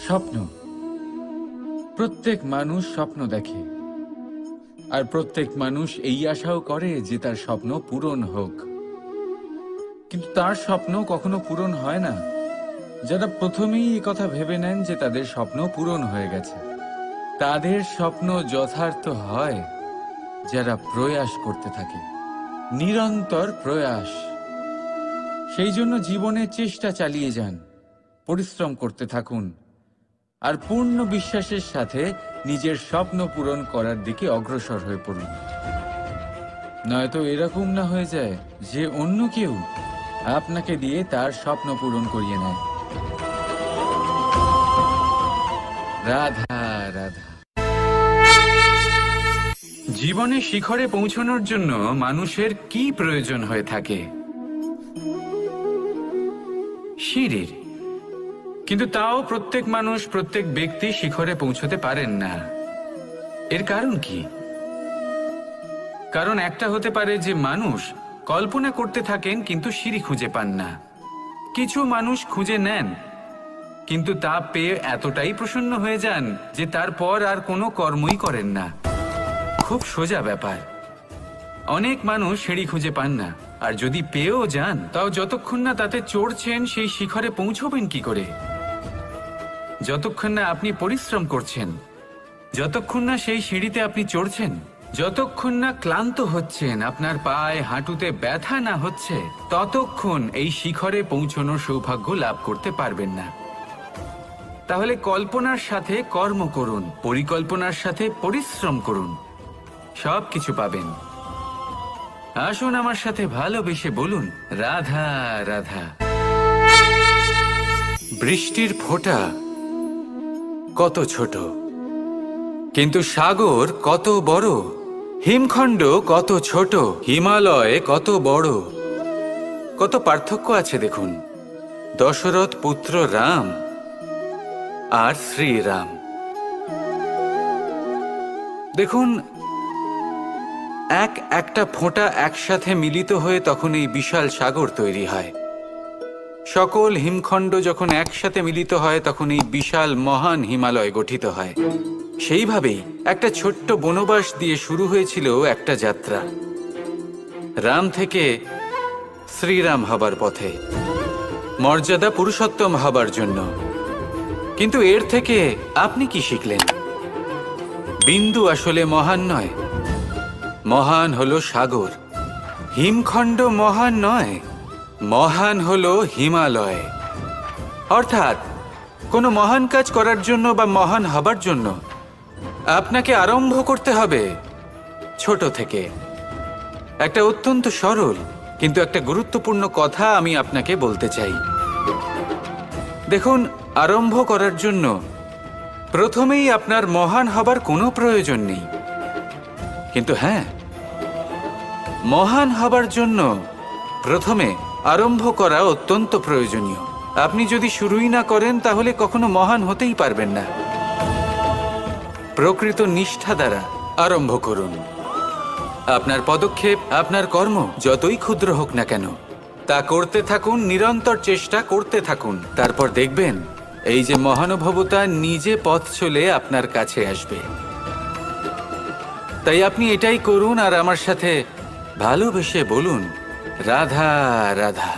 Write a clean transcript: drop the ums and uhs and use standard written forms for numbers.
স্বপ্ন। প্রত্যেক মানুষ স্বপ্ন দেখে, আর প্রত্যেক মানুষ এই আশাও করে যে তার স্বপ্ন পূরণ হোক। কিন্তু তার স্বপ্ন কখনো পূরণ হয় না যারা প্রথমেই এই কথা ভেবে নেন যে তাদের স্বপ্ন পূরণ হয়ে গেছে। তাদের স্বপ্ন যথার্থ হয় যারা প্রয়াস করতে থাকে, নিরন্তর প্রয়াস। সেই জন্য জীবনে চেষ্টা চালিয়ে যান, পরিশ্রম করতে থাকুন, আর পূর্ণ বিশ্বাসের সাথে নিজের স্বপ্ন পূরণ করার দিকে অগ্রসর হয়ে পড়ুন। নয়তো এরকম না হয়ে যায় যে অন্য কেউ আপনাকে দিয়ে তার স্বপ্ন পূরণ করিয়ে নেয়। রাধা রাধা। জীবনে শিখরে পৌঁছানোর জন্য মানুষের কি প্রয়োজন হয়ে থাকে? সিঁড়ির। কিন্তু তাও প্রত্যেক মানুষ, প্রত্যেক ব্যক্তি শিখরে পৌঁছতে পারেন না। এর কারণ কি? কারণ একটা হতে পারে যে মানুষ কল্পনা করতে থাকেন কিন্তু সিঁড়ি খুঁজে পান না। কিছু মানুষ খুঁজে নেন কিন্তু তা পেয়ে এতটাই প্রসন্ন হয়ে যান যে তারপর আর কোনো কর্মই করেন না। খুব সোজা ব্যাপার। অনেক মানুষ সিঁড়ি খুঁজে পান না, আর যদি পেয়েও যান তাও যতক্ষণ না তাতে চড়ছেন সেই শিখরে পৌঁছবেন কি করে? যতক্ষণ না আপনি পরিশ্রম করছেন, যতক্ষণ না সেই সিঁড়িতে আপনি চড়ছেন, যতক্ষণ না ক্লান্ত হচ্ছেন, আপনার পায়ে হাঁটুতে ব্যথা না হচ্ছে, ততক্ষণ এই শিখরে পৌঁছানোর সৌভাগ্য লাভ করতে পারবেন না। তাহলে কল্পনার সাথে কর্ম করুন, পরিকল্পনার সাথে পরিশ্রম করুন, সব কিছু পাবেন। আসুন আমার সাথে ভালোবেসে বলুন রাধা রাধা। বৃষ্টির ফোঁটা কত ছোট, কিন্তু সাগর কত বড়। হিমখণ্ড কত ছোট, হিমালয় কত বড়। কত পার্থক্য আছে দেখুন। দশরথ পুত্র রাম আর শ্রীরাম। দেখুন, একটা ফোঁটা একসাথে মিলিত হয়ে তখন এই বিশাল সাগর তৈরি হয়। সকল হিমখণ্ড যখন একসাথে মিলিত হয় তখন এই বিশাল মহান হিমালয় গঠিত হয়। সেইভাবেই একটা ছোট্ট বনবাস দিয়ে শুরু হয়েছিল একটা যাত্রা, রাম থেকে শ্রীরাম হবার পথে, মর্যাদা পুরুষোত্তম হবার জন্য। কিন্তু এর থেকে আপনি কি শিখলেন? বিন্দু আসলে মহান নয়, মহান হলো সাগর। হিমখণ্ড মহান নয়, মহান হলো হিমালয়। অর্থাৎ কোনো মহান কাজ করার জন্য বা মহান হবার জন্য আপনাকে আরম্ভ করতে হবে ছোট থেকে। একটা অত্যন্ত সরল কিন্তু একটা গুরুত্বপূর্ণ কথা আমি আপনাকে বলতে চাই। দেখুন, আরম্ভ করার জন্য প্রথমেই আপনার মহান হবার কোনো প্রয়োজন নেই। কিন্তু হ্যাঁ, মহান হবার জন্য প্রথমে আরম্ভ করা অত্যন্ত প্রয়োজনীয়। আপনি যদি শুরুই না করেন তাহলে কখনো মহান হতেই পারবেন না। প্রকৃত নিষ্ঠা দ্বারা আরম্ভ করুন। আপনার পদক্ষেপ, আপনার কর্ম যতই ক্ষুদ্র হোক না কেন, তা করতে থাকুন, নিরন্তর চেষ্টা করতে থাকুন। তারপর দেখবেন এই যে মহানুভবতা নিজে পথ চলে আপনার কাছে আসবে। তাই আপনি এটাই করুন আর আমার সাথে ভালোবেসে বলুন রাধা রাধা।